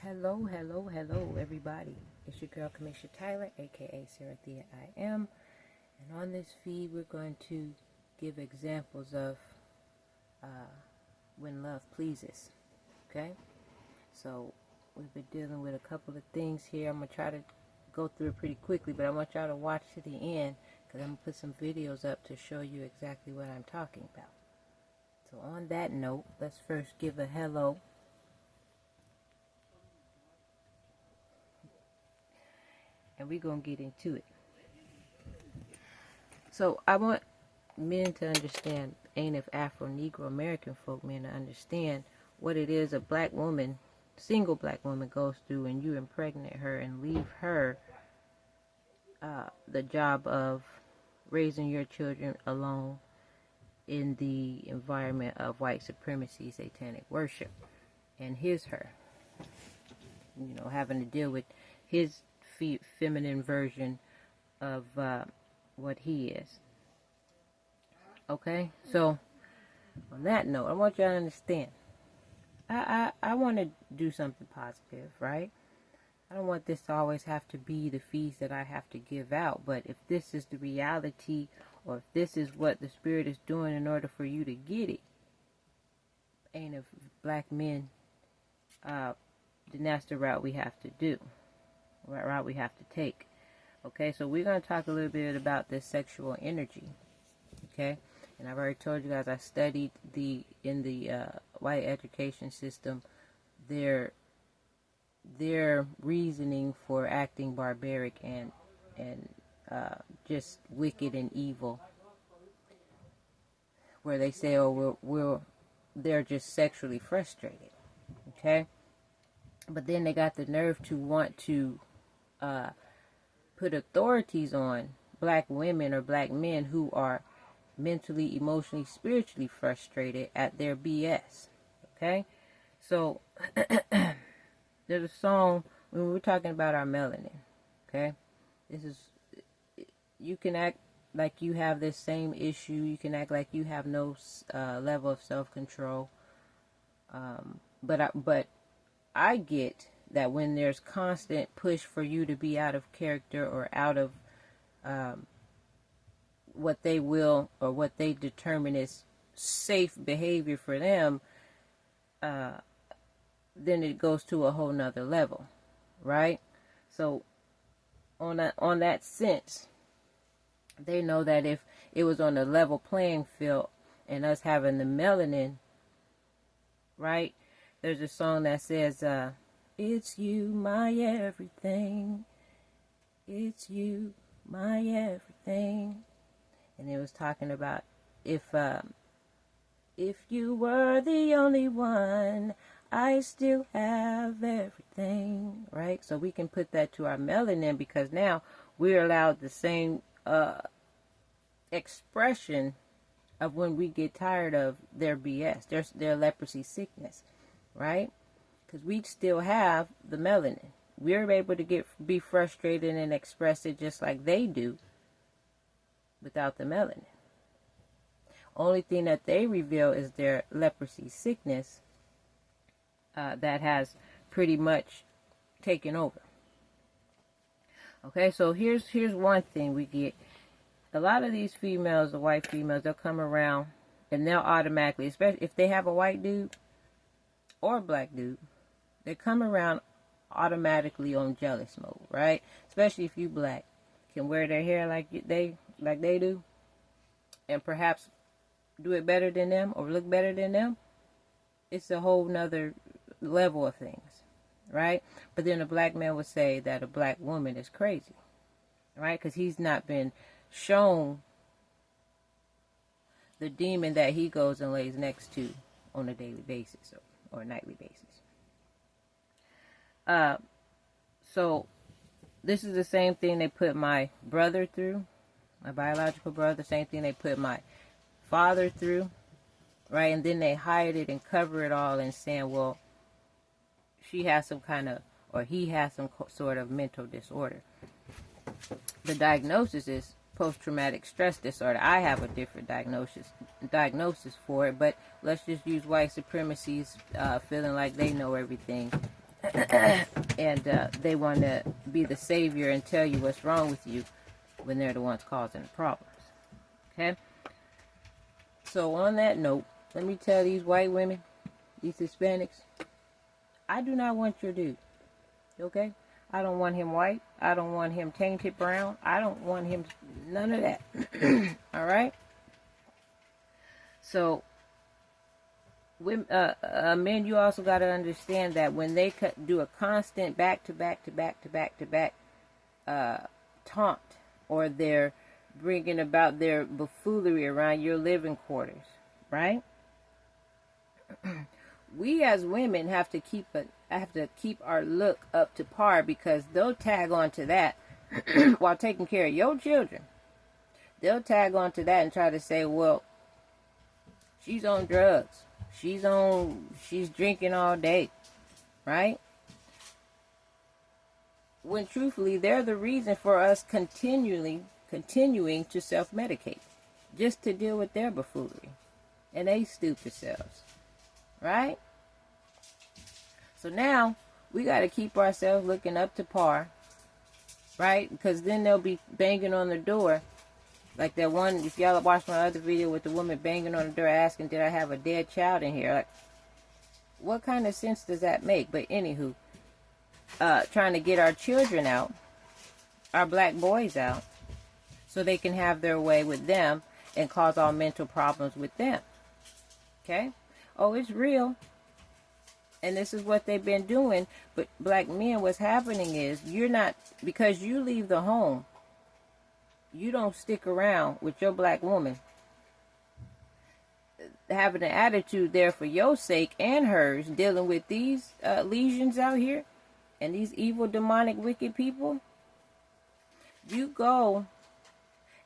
Hello, everybody. It's your girl, Kamisha Tyler, aka Sarah Thea I Am. And on this feed, we're going to give examples of when love pleases. Okay? So, we've been dealing with a couple of things here. I'm going to try to go through it pretty quickly, but I want y'all to watch to the end because I'm going to put some videos up to show you exactly what I'm talking about. So, on that note, let's first give a hello. And we're going to get into it. So I want men to understand, ANAF, Afro, Negro, American folk men to understand what it is a black woman, single black woman goes through when you impregnate her and leave her the job of raising your children alone in the environment of white supremacy, satanic worship. And here's her, having to deal with his feminine version of what he is. Okay, so on that note, I want y'all to understand. I want to do something positive, right? I don't want this to always have to be the fees that I have to give out. But if this is the reality, or if this is what the Spirit is doing in order for you to get it, and if black men, then that's the route we have to do. Route we have to take. Okay, so we're going to talk a little bit about this sexual energy. Okay, and I've already told you guys I studied in the white education system their reasoning for acting barbaric and just wicked and evil, where they say, oh, they're just sexually frustrated. Okay, but then they got the nerve to want to put authorities on black women or black men who are mentally, emotionally, spiritually frustrated at their BS. Okay? So, there's a song when we're talking about our melanin. Okay? You can act like you have this same issue. You can act like you have no level of self-control. But I get that when there's constant push for you to be out of character or out of what they will or what they determine is safe behavior for them, then it goes to a whole nother level, right? So on that sense, they know that if it was on a level playing field and us having the melanin, right? There's a song that says, it's you, my everything. It's you, my everything. And it was talking about if you were the only one, I still have everything, right? So we can put that to our melanin because now we're allowed the same expression of when we get tired of their BS, their leprosy sickness, right? Because we still have the melanin. We're able to be frustrated and express it just like they do without the melanin. Only thing that they reveal is their leprosy sickness that has pretty much taken over. Okay, so here's one thing we get. A lot of these females, the white females, they'll come around and they'll automatically, especially if they have a white dude or a black dude, they come around automatically on jealous mode, right? Especially if you black, can wear their hair like they do, and perhaps do it better than them or look better than them. It's a whole nother level of things, right? But then a black man would say that a black woman is crazy, right? Because he's not been shown the demon that he goes and lays next to on a daily basis or nightly basis. So this is the same thing they put my brother through, my biological brother, same thing they put my father through, right? And then they hide it and cover it all and saying, well, she has some kind of, or he has some sort of mental disorder. The diagnosis is post-traumatic stress disorder. I have a different diagnosis for it, but let's just use white supremacy's feeling like they know everything And they want to be the savior and tell you what's wrong with you when they're the ones causing the problems. Okay? So on that note, let me tell these white women, these Hispanics, I do not want your dude. Okay? I don't want him white. I don't want him tainted brown. I don't want him, none of that. All right? So, men, you also got to understand that when they do a constant back-to-back taunt, or they're bringing about their buffoonery around your living quarters, right? We as women have to keep our look up to par, because they'll tag on to that while taking care of your children. They'll tag on to that and try to say, well, she's on drugs. She's drinking all day, right? When truthfully, they're the reason for us continuing to self-medicate just to deal with their buffoonery and they stupid selves, right? So now we got to keep ourselves looking up to par, right? Because then they'll be banging on the door. Like that one, if y'all watched my other video with the woman banging on the door asking, did I have a dead child in here? Like, what kind of sense does that make? But anywho, trying to get our children out, our black boys out, so they can have their way with them and cause all mental problems with them. Okay? Oh, it's real. And this is what they've been doing. But black men, what's happening is, because you leave the home, you don't stick around with your black woman, having an attitude there for your sake and hers, dealing with these lesions out here and these evil, demonic, wicked people. You go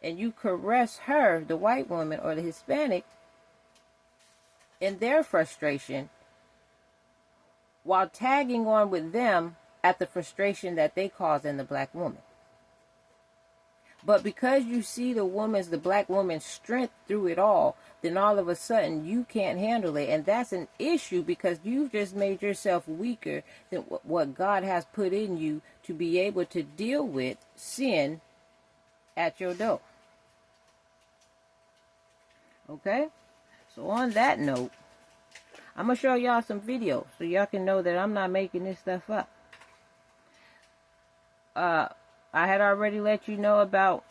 and you caress her, the white woman or the Hispanic, in their frustration, while tagging on with them at the frustration that they cause in the black woman. But because you see the black woman's strength through it all, then all of a sudden you can't handle it. And that's an issue, because you've just made yourself weaker than what God has put in you to be able to deal with sin at your door. Okay? So on that note, I'm going to show y'all some videos so y'all can know that I'm not making this stuff up. I had already let you know about,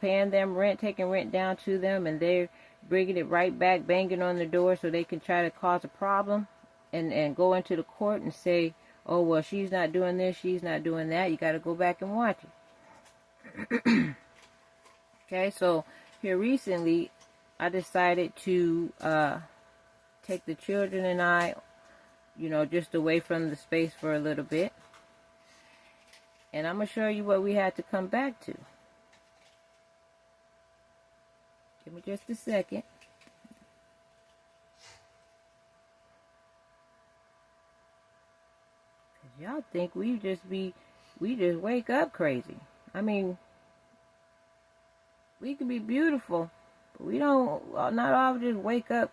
paying them rent, taking rent down to them, and they're bringing it right back, banging on the door so they can try to cause a problem and go into the court and say, oh, well, she's not doing this, she's not doing that. You got to go back and watch it. Okay, so here recently, I decided to take the children and I, just away from the space for a little bit. And I'm going to show you what we had to come back to. Give me just a second. Because y'all think we just wake up crazy. I mean, we can be beautiful, but we not all just wake up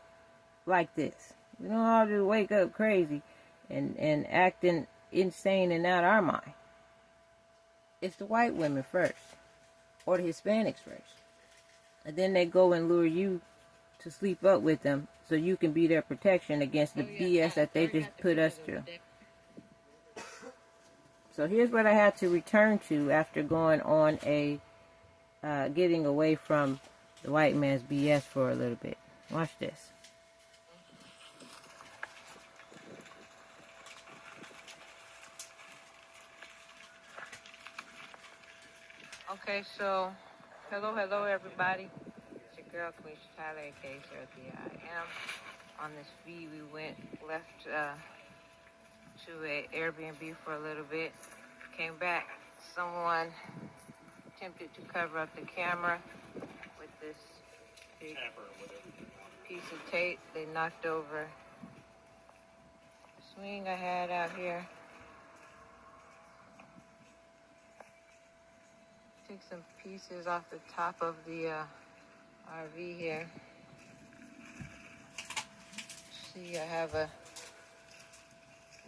like this. We don't all just wake up crazy and acting insane and out our mind. It's the white women first, or the Hispanics first. And then they go and lure you to sleep up with them so you can be their protection against the BS that they just put us through. So here's what I had to return to after going on getting away from the white man's BS for a little bit. Watch this. Okay, so hello everybody. It's your girl Queen Tyler, aka Sarah I am. On this feed, we left to a Airbnb for a little bit. Came back. Someone attempted to cover up the camera with this big piece of tape. They knocked over the swing I had out here. Take some pieces off the top of the RV here. See, I have a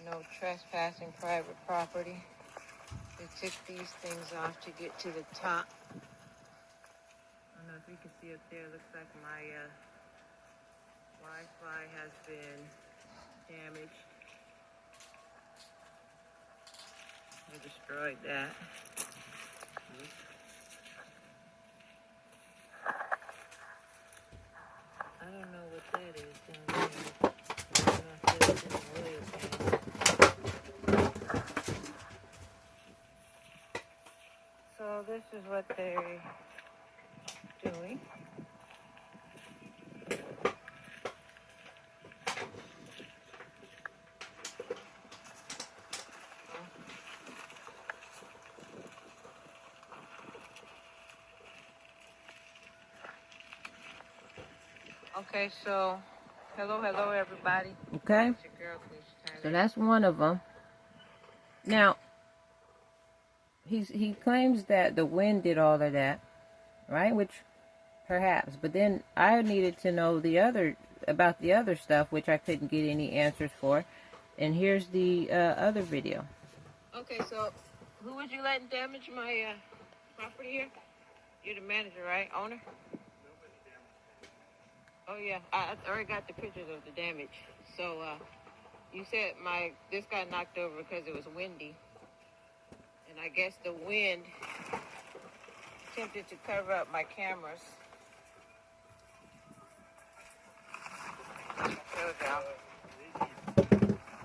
No trespassing private property. They took these things off to get to the top. I don't know if you can see up there. It looks like my Wi-Fi has been damaged. They destroyed that. I don't know what that is down there. I don't know if this is oil pan. So this is what they're doing. Okay, so hello everybody. Okay. It's your girl, so that's one of them. Now, he claims that the wind did all of that, right? Which perhaps, but then I needed to know about the other stuff, which I couldn't get any answers for. And here's the other video. Okay, so who would you let damage my property here? You're the manager, right? Owner? Oh yeah, I already got the pictures of the damage. So you said this got knocked over because it was windy, and I guess the wind attempted to cover up my cameras.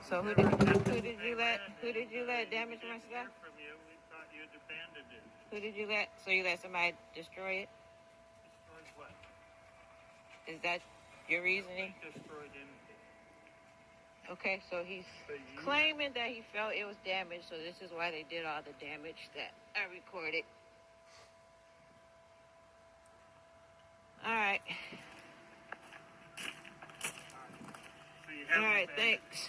So who did you let damage my stuff? From you, we thought you'd abandoned it. Who did you let? So you let somebody destroy it? Destroyed what? Is that your reasoning? Destroyed anything. Okay, so he's claiming that he felt it was damaged, so this is why they did all the damage that I recorded. All right. All right, thanks.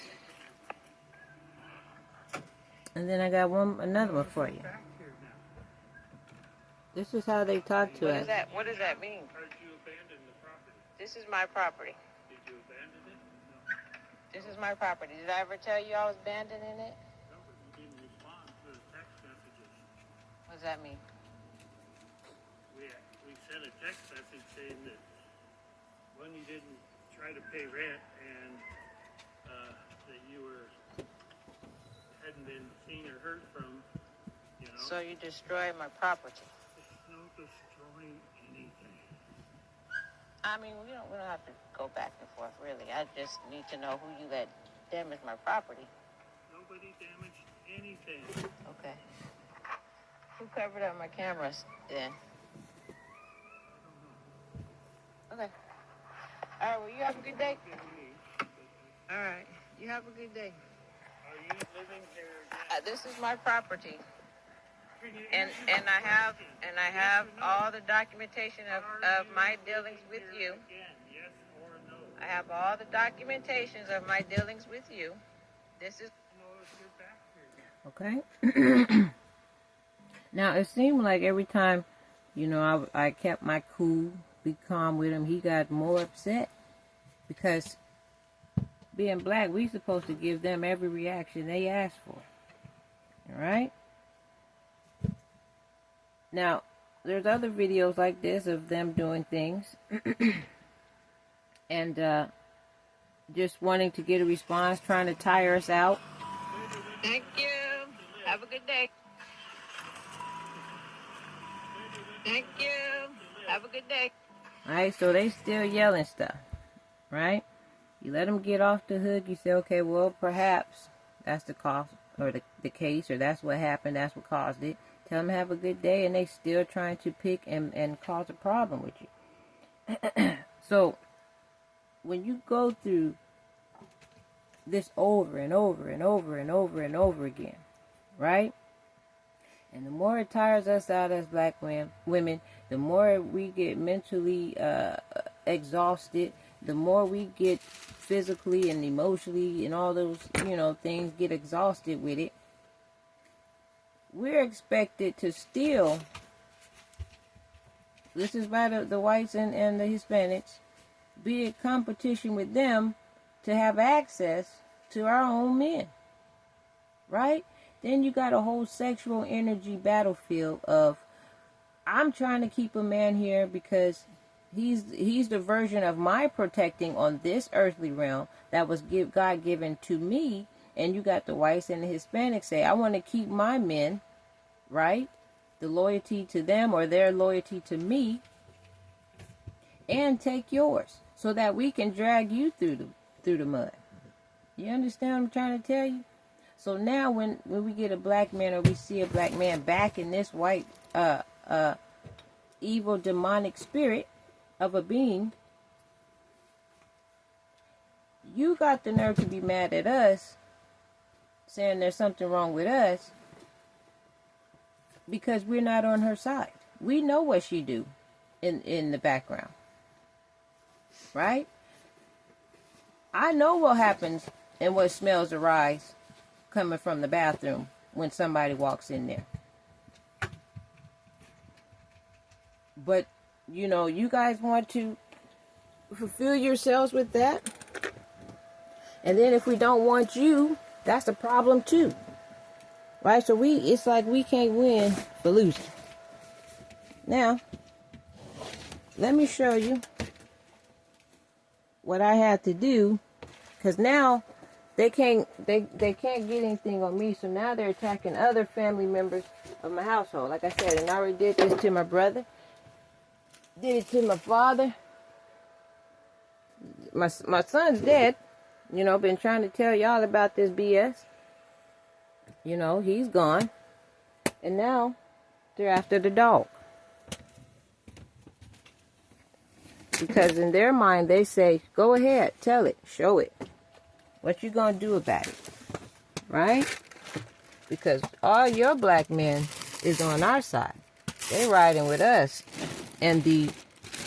And then I got another one for you. This is how they talk to us. What does that mean? Or did you abandon the property? This is my property. Did you abandon it? No. This is my property. Did I ever tell you I was abandoning it? No, but you didn't respond to the text messages. What does that mean? We sent a text message saying that one, you didn't try to pay rent, and that you hadn't been seen or heard from, you know. So you destroyed my property. There's no destroying anything. I mean, we don't have to go back and forth, really. I just need to know who you let damage my property. Nobody damaged anything. Okay. Who covered up my cameras then? I don't know. Okay. All right, well, you have a good day. All right, you have a good day. Are you living here? This is my property, and I have all the documentation of my dealings with you. Yes or no? I have all the documentations of my dealings with you. This is. Okay. Now it seemed like every time, I kept my cool, be calm with him, he got more upset because. Being black, we supposed to give them every reaction they ask for. All right? Now, there's other videos like this of them doing things and just wanting to get a response, trying to tire us out. Thank you. Have a good day. Thank you. Have a good day. All right, so they still yelling stuff, right? You let them get off the hook. You say, okay, well, perhaps that's the cause or the case, or that's what happened. That's what caused it. Tell them have a good day, and they still trying to pick and cause a problem with you. So when you go through this over and over and over and over and over again, right? And the more it tires us out as black women, the more we get mentally exhausted, the more we get physically and emotionally and all those, things get exhausted with it. We're expected to still, this is by the whites and the Hispanics, be in competition with them to have access to our own men. right? Then you got a whole sexual energy battlefield of, I'm trying to keep a man here because he's the version of my protecting on this earthly realm that was God given to me. And you got the whites and the Hispanics say, I want to keep my men, right? The loyalty to them or their loyalty to me, and take yours so that we can drag you through the mud. You understand what I'm trying to tell you? So now when we get a black man or we see a black man back in this white evil demonic spirit of a being, you got the nerve to be mad at us, saying there's something wrong with us because we're not on her side. We know what she do in the background, right? I know what happens and what smells arise coming from the bathroom when somebody walks in there. But, you know, you guys want to fulfill yourselves with that. And then if we don't want you, that's a problem too. Right? So it's like we can't win for losing. Now, let me show you what I had to do. Because now they can't get anything on me. So now they're attacking other family members of my household. Like I said, and I already did this to my brother. Did it to my father. My son's dead. You know, been trying to tell y'all about this BS. You know, he's gone. And now they're after the dog. Because in their mind, they say, go ahead, tell it, show it. What you gonna do about it? Right? Because all your black men is on our side. They riding with us. And the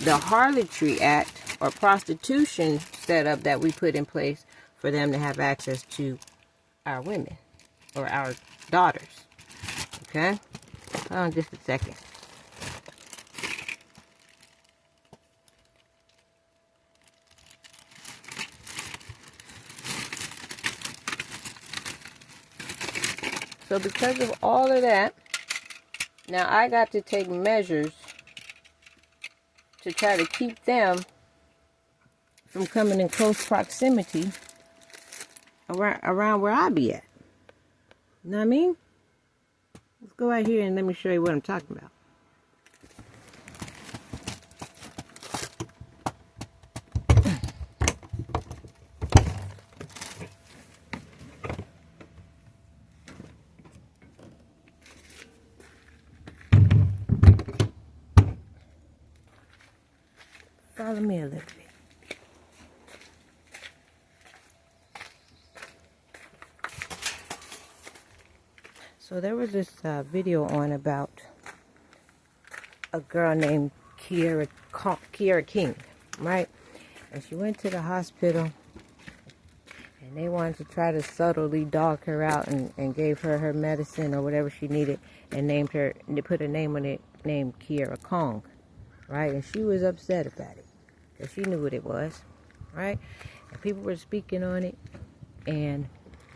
harlotry act or prostitution setup that we put in place for them to have access to our women or our daughters. Okay? Hold on just a second. So because of all of that, now I got to take measures to try to keep them from coming in close proximity around where I be at. You know what I mean? Let's go out here and let me show you what I'm talking about. Follow me a little bit. So there was this video on about a girl named Kiera King, right? And she went to the hospital and they wanted to try to subtly dog her out and gave her medicine or whatever she needed and named her, and they put a name on it named Kiera Kong, right? And she was upset about it because she knew what it was, right? And people were speaking on it and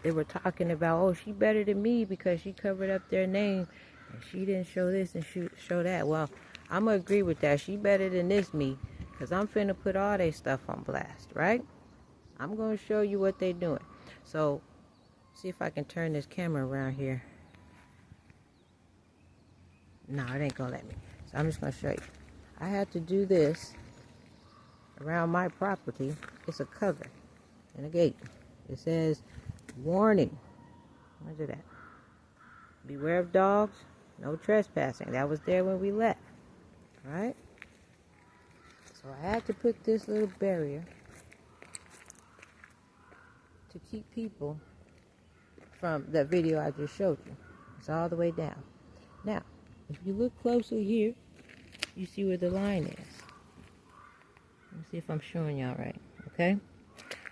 they were talking about, oh, she better than me because she covered up their name and she didn't show this and show that. Well, I'm going to agree with that. She better than this me because I'm finna put all their stuff on blast, right? I'm going to show you what they're doing. So, see if I can turn this camera around here. No, it ain't going to let me. So I'm just going to show you. I had to do this around my property. It's a cover and a gate. It says, warning. Where's it at? Beware of dogs. No trespassing. That was there when we left. Right? So I had to put this little barrier to keep people from that video I just showed you. It's all the way down. Now, if you look closely here, you see where the line is. Let me see if I'm showing y'all right. Okay?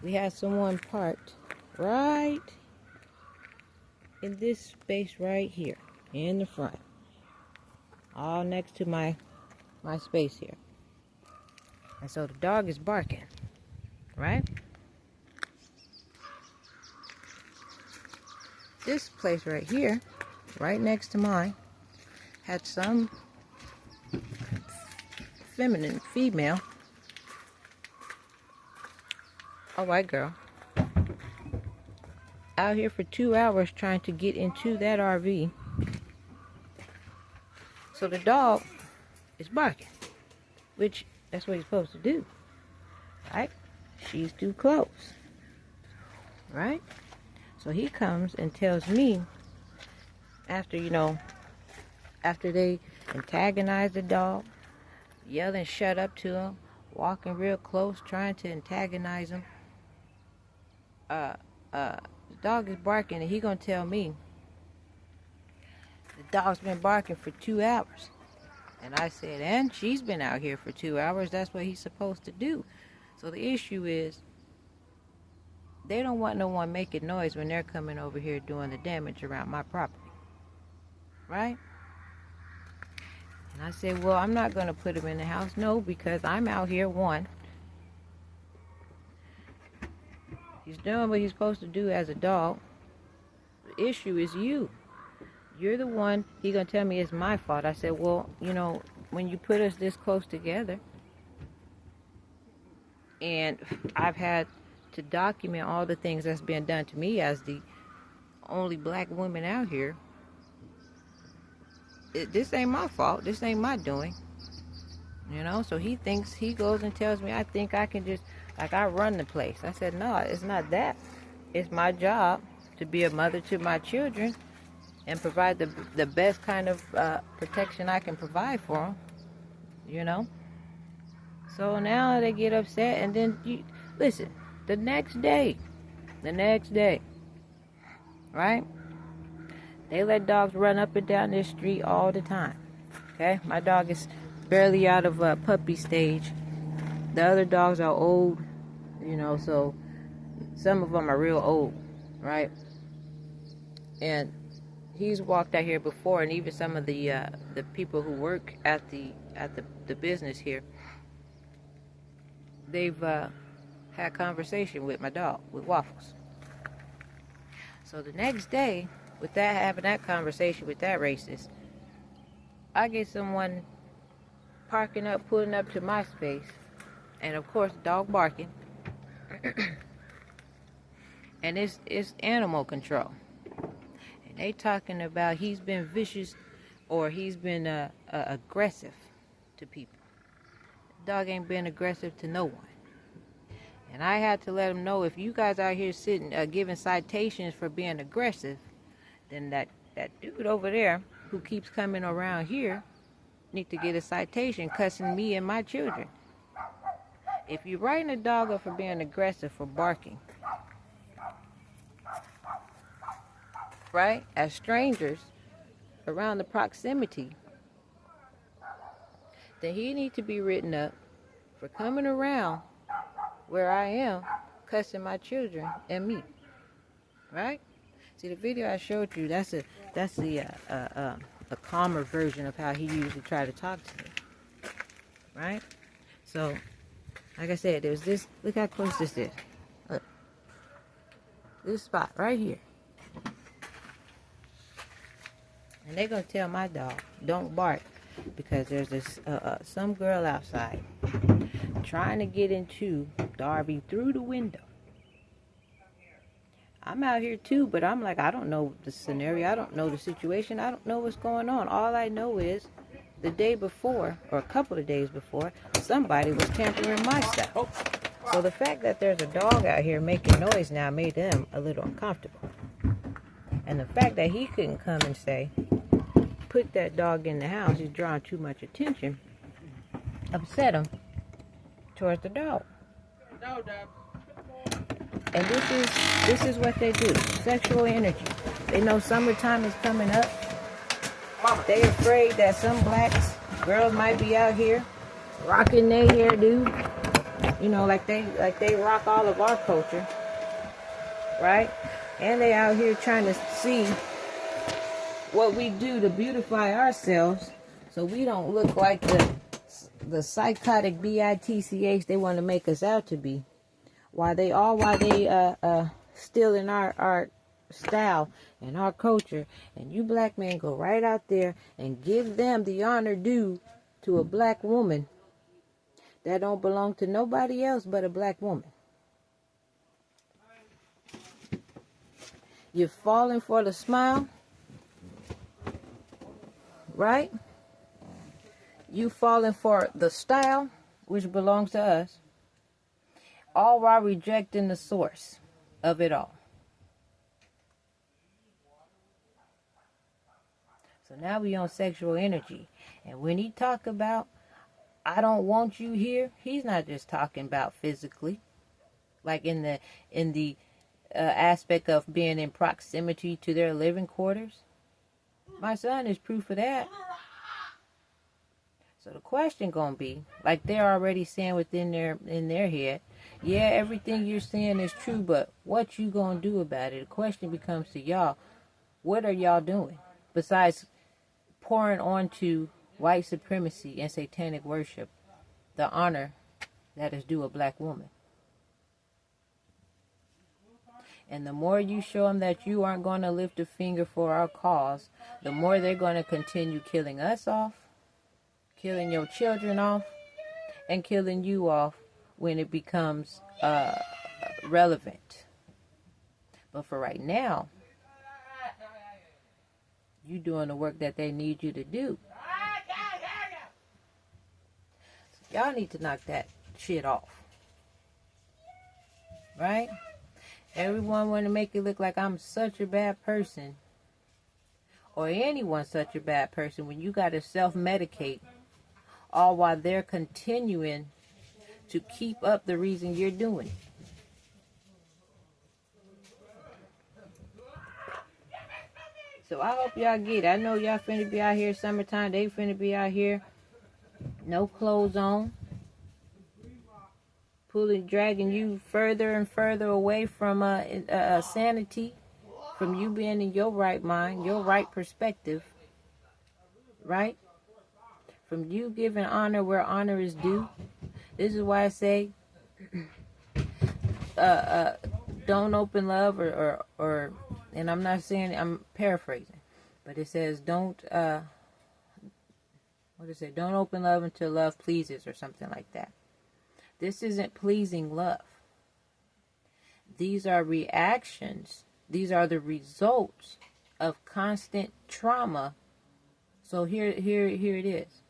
We had someone parked right in this space right here in the front, all next to my space here. And so the dog is barking, right? this place right here, right next to mine, had some female, a white girl, out here for 2 hours trying to get into that RV. So the dog is barking, which that's what he's supposed to do, right? She's too close, right? So he comes and tells me, after they antagonize the dog, yelling shut up to him, walking real close, trying to antagonize him, the dog is barking, and he gonna tell me the dog's been barking for 2 hours. And I said, and she's been out here for 2 hours. That's what he's supposed to do. So the issue is, they don't want no one making noise when they're coming over here doing the damage around my property. Right? And I said, well, I'm not going to put him in the house. No, because I'm out here, one. He's doing what he's supposed to do as a dog. The issue is you. You're the one. He's going to tell me it's my fault. I said, well, when you put us this close together, and I've had to document all the things that's been done to me as the only black woman out here, this ain't my fault. This ain't my doing. So he goes and tells me, I think I can just, like, I run the place. I said, no, it's not that. It's my job to be a mother to my children and provide the best kind of protection I can provide for them, So now they get upset, and then, listen, the next day, right? They let dogs run up and down this street all the time, okay? My dog is barely out of puppy stage. The other dogs are old, so some of them are real old, right? And he's walked out here before, and even some of the people who work at the business here, they've had conversation with my dog, with Waffles. So the next day, with having that conversation with that racist, I get someone pulling up to my space, and of course, the dog barking, and it's animal control. They talking about he's been vicious or he's been aggressive to people. The dog ain't been aggressive to no one. And I had to let him know, if you guys out here sitting giving citations for being aggressive, then that dude over there who keeps coming around here need to get a citation cussing me and my children. If you're writing a dog up for being aggressive, for barking, right, as strangers around the proximity, then he needs to be written up for coming around where I am, cussing my children and me, right? See, the video I showed you, that's a calmer version of how he usually try to talk to me, right? So, like I said, there's this. Look how close this is. Look, this spot right here. And they're going to tell my dog, don't bark, because there's this some girl outside trying to get into the RV through the window. I'm out here too, but I'm like, I don't know the scenario. I don't know the situation. I don't know what's going on. All I know is the day before, or a couple of days before, somebody was tampering my stuff. So the fact that there's a dog out here making noise now made them a little uncomfortable. And the fact that he couldn't come and say, put that dog in the house, he's drawing too much attention, upset him towards the dog. And this is what they do. Sexual energy. They know summertime is coming up. They afraid that some blacks, girls might be out here rocking their hairdo. Like they rock all of our culture. Right? And they out here trying to see what we do to beautify ourselves so we don't look like the psychotic bitch they want to make us out to be. While they stealing our style and our culture, and you black men go right out there and give them the honor due to a black woman that don't belong to nobody else but a black woman. You're falling for the smile, right? You falling for the style, which belongs to us, all while rejecting the source of it all. So now we on sexual energy. And when he talk about, I don't want you here, he's not just talking about physically, like in the aspect of being in proximity to their living quarters. My son is proof of that. So the question gonna be, like they're already saying within their head, yeah, everything you're saying is true, but what you gonna do about it? The question becomes to y'all, what are y'all doing besides pouring onto white supremacy and satanic worship the honor that is due a black woman? And the more you show them that you aren't going to lift a finger for our cause, the more they're going to continue killing us off, killing your children off, and killing you off when it becomes relevant. But for right now, you doing the work that they need you to do. So y'all need to knock that shit off. Right? Everyone want to make it look like I'm such a bad person, or anyone such a bad person, when you got to self-medicate, all while they're continuing to keep up the reason you're doing it. So I hope y'all get it. I know y'all finna be out here summertime. They finna be out here, no clothes on, dragging you further and further away from sanity, from you being in your right mind, your right perspective, right? From you giving honor where honor is due. This is why I say, don't open love, or, and I'm not saying, I'm paraphrasing, but it says don't, what does it say? Don't open love until love pleases, or something like that. This isn't pleasing love. These are reactions. These are the results of constant trauma. So here it is.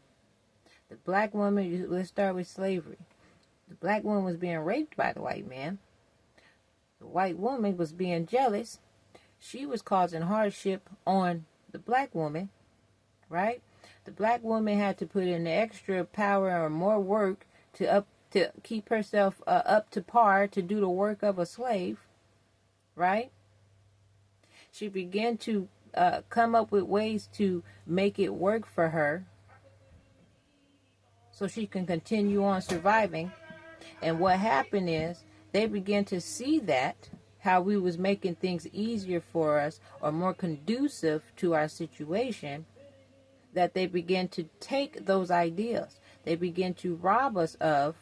The black woman, let's start with slavery. The black woman was being raped by the white man. The white woman was being jealous. She was causing hardship on the black woman, right? The black woman had to put in the extra power or more work to keep herself up to par to do the work of a slave, right? She began to come up with ways to make it work for her so she can continue on surviving. And what happened is they began to see that, how we was making things easier for us or more conducive to our situation, that they began to take those ideas. They began to rob us of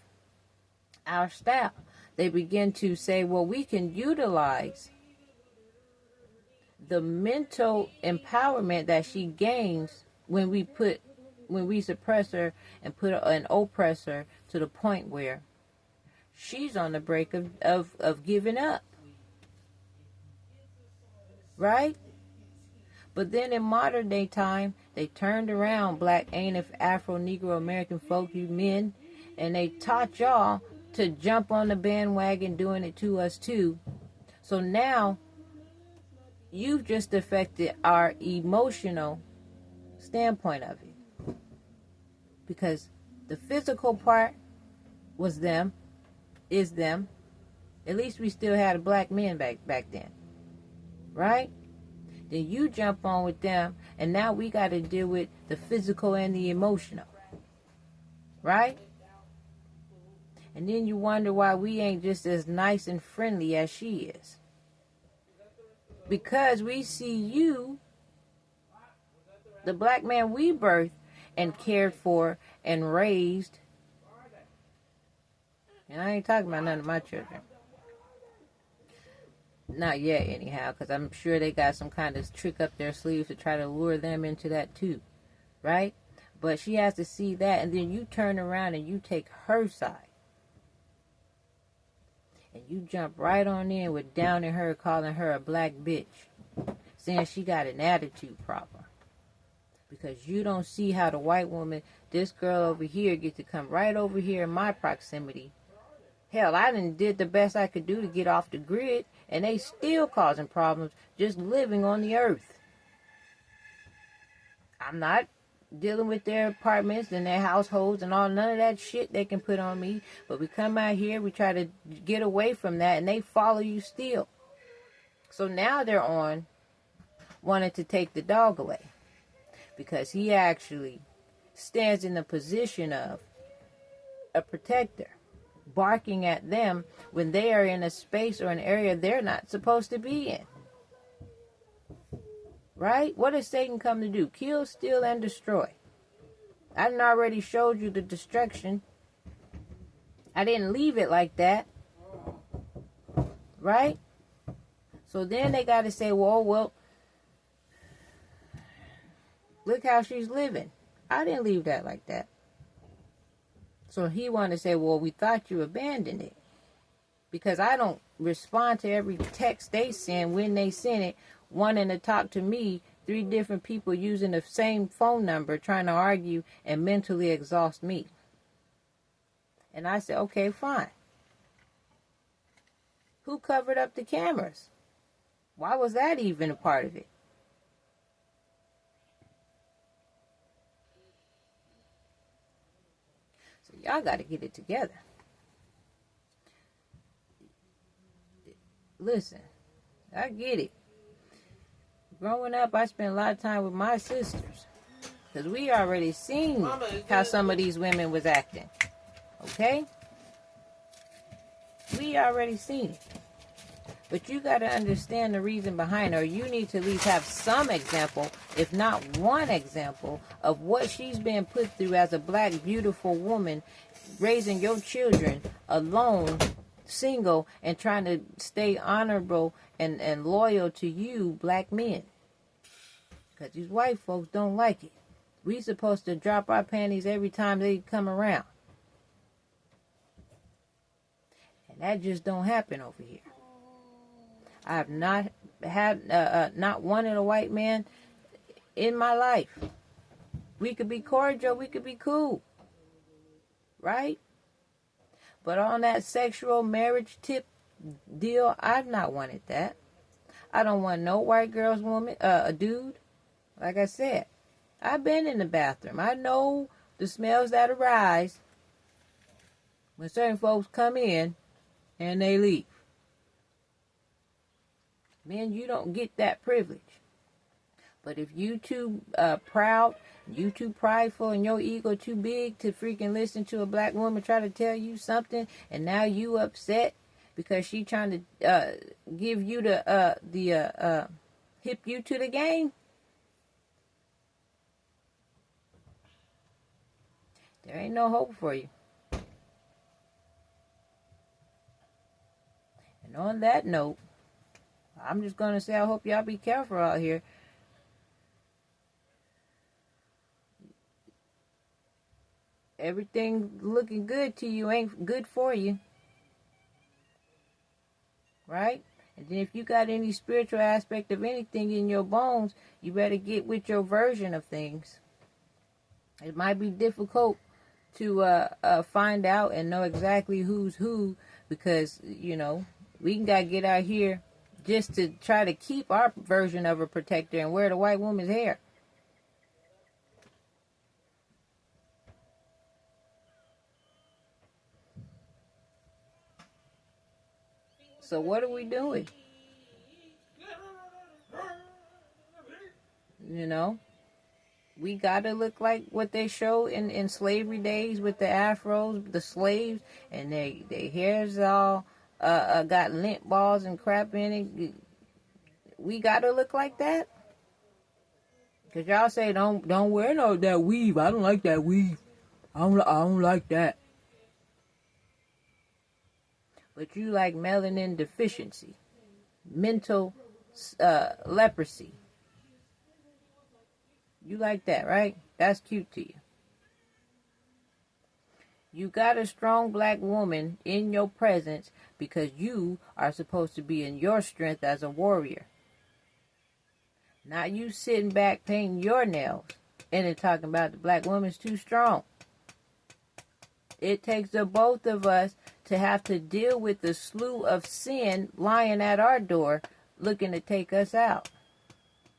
our style. They begin to say, well, we can utilize the mental empowerment that she gains when we suppress her and put an oppressor to the point where she's on the brink of giving up. Right? But then in modern day time, they turned around, black, ANAF, Afro, Negro, American folk, you men, and they taught y'all to jump on the bandwagon doing it to us too. So now you've just affected our emotional standpoint of it. Because the physical part was them, is them. At least we still had a black man back then. Right? Then you jump on with them, and now we got to deal with the physical and the emotional. Right? And then you wonder why we ain't just as nice and friendly as she is. Because we see you, the black man we birthed and cared for and raised. And I ain't talking about none of my children. Not yet, anyhow, because I'm sure they got some kind of trick up their sleeves to try to lure them into that too, right? But she has to see that, and then you turn around and you take her side. And you jump right on in with downing her, calling her a black bitch, saying she got an attitude problem. Because you don't see how the white woman, this girl over here, gets to come right over here in my proximity. Hell, I did the best I could do to get off the grid, and they still causing problems just living on the earth. I'm not dealing with their apartments and their households and all, none of that shit they can put on me. But we come out here, we try to get away from that, and they follow you still. So now they're on wanting to take the dog away, because he actually stands in the position of a protector, barking at them when they are in a space or an area they're not supposed to be in. Right? What does Satan come to do? Kill, steal, and destroy. I done already showed you the destruction. I didn't leave it like that. Right? So then they got to say, well, look how she's living. I didn't leave that like that. So he wanted to say, well, we thought you abandoned it. Because I don't respond to every text they send when they send it, wanting to talk to me, 3 different people using the same phone number, trying to argue and mentally exhaust me. And I said, okay, fine. Who covered up the cameras? Why was that even a part of it? So y'all got to get it together. Listen, I get it. Growing up, I spent a lot of time with my sisters, because we already seen how some of these women was acting. Okay? We already seen it. But you got to understand the reason behind it, or you need to at least have some example, if not one example, of what she's been put through as a black, beautiful woman, raising your children alone, single, and trying to stay honorable and loyal to you black men. Because these white folks don't like it. We supposed to drop our panties every time they come around. And that just don't happen over here. I have not had not wanted a white man in my life. We could be cordial, we could be cool. Right? But on that sexual marriage tip deal, I've not wanted that. I don't want no white girl's woman, a dude. Like I said, I've been in the bathroom. I know the smells that arise when certain folks come in and they leave. Men, you don't get that privilege. But if you too proud, you too prideful, and your ego too big to freaking listen to a black woman try to tell you something, and now you upset because she trying to give you the hip you to the game, there ain't no hope for you. And on that note, I'm just going to say I hope y'all be careful out here. Everything looking good to you ain't good for you. Right? And then if you got any spiritual aspect of anything in your bones, you better get with your version of things. It might be difficult to find out and know exactly who's who, because, you know, we got to get out here just to try to keep our version of a protector and wear the white woman's hair. So what are we doing? You know, we gotta look like what they show in slavery days with the afros, the slaves, and their hair's all got lint balls and crap in it. We gotta look like that. Cause y'all say don't wear no that weave. I don't like that weave. I don't like that. But you like melanin deficiency. mental leprosy. You like that, right? That's cute to you. You got a strong black woman in your presence because you are supposed to be in your strength as a warrior. Not you sitting back painting your nails and then talking about the black woman's too strong. It takes the both of us to have to deal with the slew of sin lying at our door looking to take us out.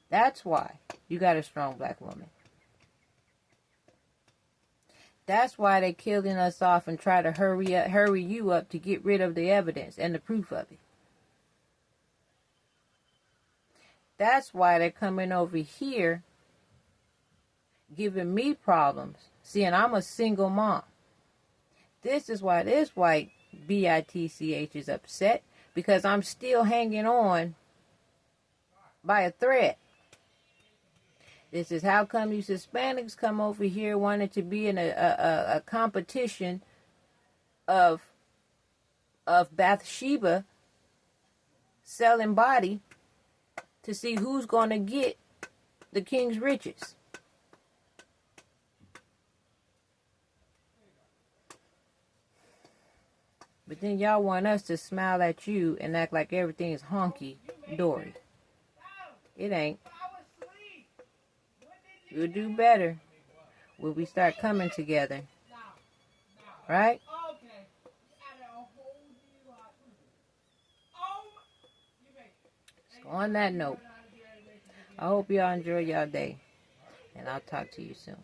That's why you got a strong black woman. That's why they're killing us off and try to hurry you up to get rid of the evidence and the proof of it. That's why they're coming over here giving me problems, seeing I'm a single mom. This is why this white bitch is upset, because I'm still hanging on by a thread. This is how come you Hispanics come over here wanting to be in a competition of Bathsheba selling body to see who's going to get the king's riches. But then y'all want us to smile at you and act like everything is honky-dory. It ain't. We'll do better when we start coming together. Right? So on that note, I hope y'all enjoy y'all day. And I'll talk to you soon.